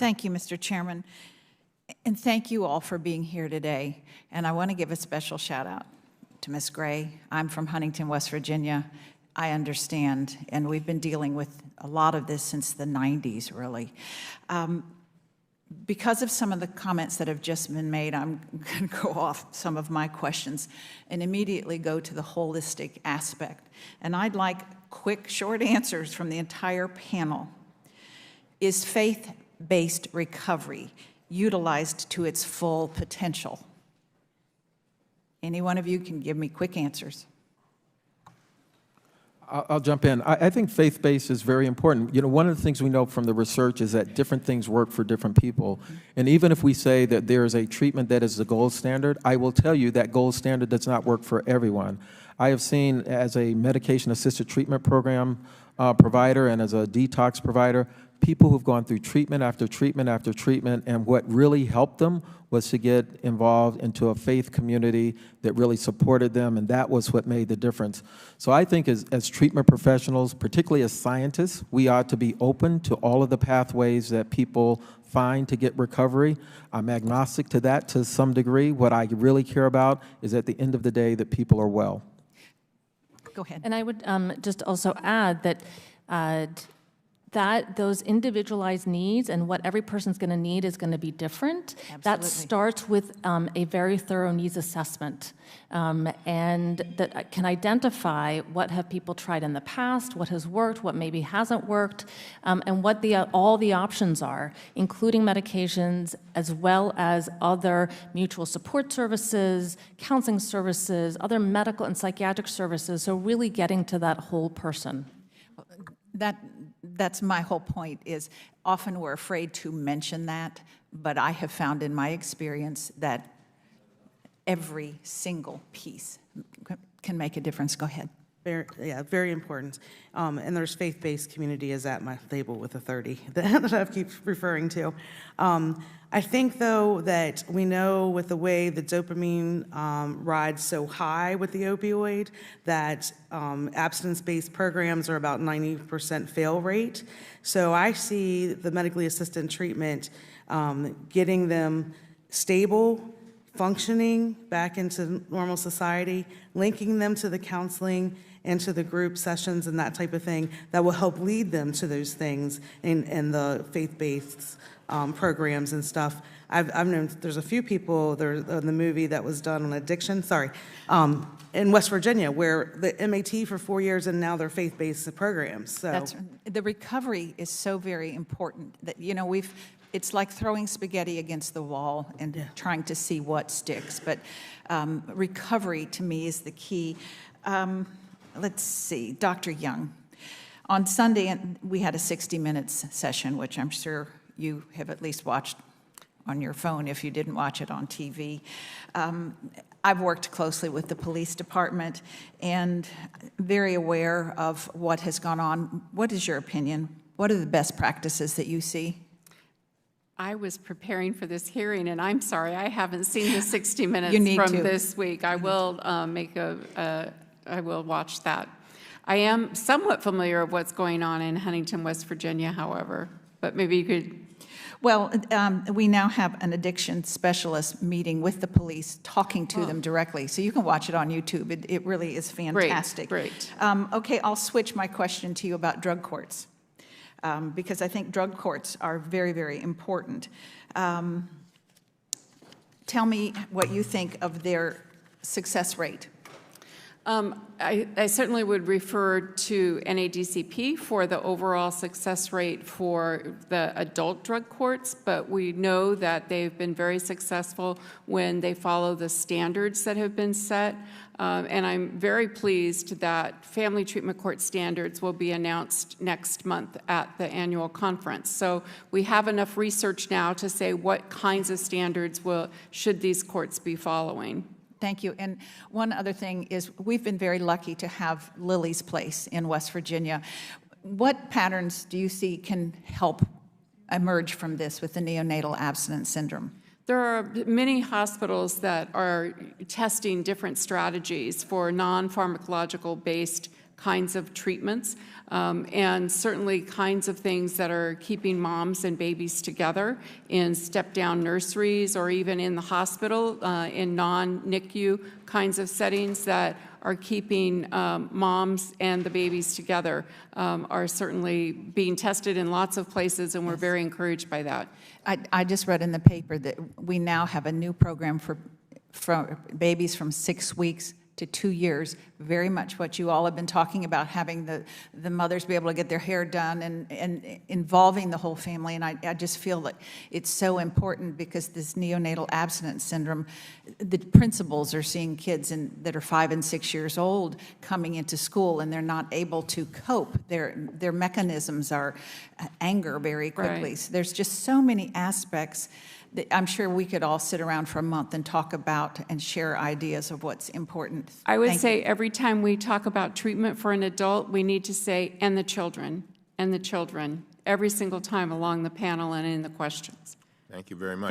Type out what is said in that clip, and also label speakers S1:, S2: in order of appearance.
S1: Thank you, Mr. Chairman. And thank you all for being here today. And I want to give a special shout out to Ms. Gray. I'm from Huntington, West Virginia. I understand, and we've been dealing with a lot of this since the 90s, really. Because of some of the comments that have just been made, I'm going to go off some of my questions and immediately go to the holistic aspect. And I'd like quick, short answers from the entire panel. Is faith-based recovery utilized to its full potential? Any one of you can give me quick answers.
S2: I'll jump in. I think faith-based is very important. You know, one of the things we know from the research is that different things work for different people. And even if we say that there is a treatment that is the gold standard, I will tell you that gold standard does not work for everyone. I have seen, as a medication-assisted treatment program provider and as a detox provider, people who've gone through treatment after treatment after treatment, and what really helped them was to get involved into a faith community that really supported them, and that was what made the difference. So I think as treatment professionals, particularly as scientists, we ought to be open to all of the pathways that people find to get recovery. I'm agnostic to that to some degree. What I really care about is at the end of the day that people are well.
S1: Go ahead.
S3: And I would just also add that that those individualized needs and what every person's going to need is going to be different.
S1: Absolutely.
S3: That starts with a very thorough needs assessment, and that can identify what have people tried in the past, what has worked, what maybe hasn't worked, and what all the options are, including medications as well as other mutual support services, counseling services, other medical and psychiatric services. So really getting to that whole person.
S1: That's my whole point, is often we're afraid to mention that, but I have found in my experience that every single piece can make a difference. Go ahead.
S4: Very important. And there's faith-based community is at my table with a 30 that I keep referring to. I think, though, that we know with the way the dopamine rides so high with the opioid that abstinence-based programs are about 90% fail rate. So I see the medically assisted treatment getting them stable, functioning back into normal society, linking them to the counseling and to the group sessions and that type of thing that will help lead them to those things in the faith-based programs and stuff. I've known there's a few people there in the movie that was done on addiction, in West Virginia, where the MAT for 4 years and now they're faith-based programs. So
S1: the recovery is so very important that, you know, it's like throwing spaghetti against the wall and trying to see what sticks. But recovery, to me, is the key. Let's see, Dr. Young. On Sunday, we had a 60 Minutes session, which I'm sure you have at least watched on your phone if you didn't watch it on TV. I've worked closely with the police department and very aware of what has gone on. What is your opinion? What are the best practices that you see?
S5: I was preparing for this hearing, and I'm sorry, I haven't seen the 60 Minutes from this week. I will I will watch that. I am somewhat familiar with what's going on in Huntington, West Virginia, however, but maybe you could.
S1: Well, we now have an addiction specialist meeting with the police, talking to them directly. So you can watch it on YouTube. It really is fantastic.
S5: Great.
S1: Okay, I'll switch my question to you about drug courts, because I think drug courts are very, very important. Tell me what you think of their success rate.
S5: I certainly would refer to NADCP for the overall success rate for the adult drug courts, but we know that they've been very successful when they follow the standards that have been set. And I'm very pleased that family treatment court standards will be announced next month at the annual conference. So we have enough research now to say what kinds of standards should these courts be following.
S1: Thank you. And one other thing is we've been very lucky to have Lily's Place in West Virginia. What patterns do you see can help emerge from this with the neonatal abstinence syndrome?
S5: There are many hospitals that are testing different strategies for non-pharmacological based kinds of treatments, and certainly kinds of things that are keeping moms and babies together in step-down nurseries or even in the hospital in non-NICU kinds of settings that are keeping moms and the babies together are certainly being tested in lots of places, and we're very encouraged by that.
S1: I just read in the paper that we now have a new program for babies from 6 weeks to 2 years, very much what you all have been talking about, having the mothers be able to get their hair done and involving the whole family. And I just feel that it's so important because this neonatal abstinence syndrome, the principals are seeing kids that are 5 and 6 years old coming into school, and they're not able to cope. Their mechanisms are anger very quickly.
S5: Right.
S1: So there's just so many aspects that I'm sure we could all sit around for a month and talk about and share ideas of what's important.
S5: I would
S1: Thank
S5: say every time we talk about treatment for an adult, we need to say, and the children, every single time along the panel and in the questions.
S6: Thank you very much.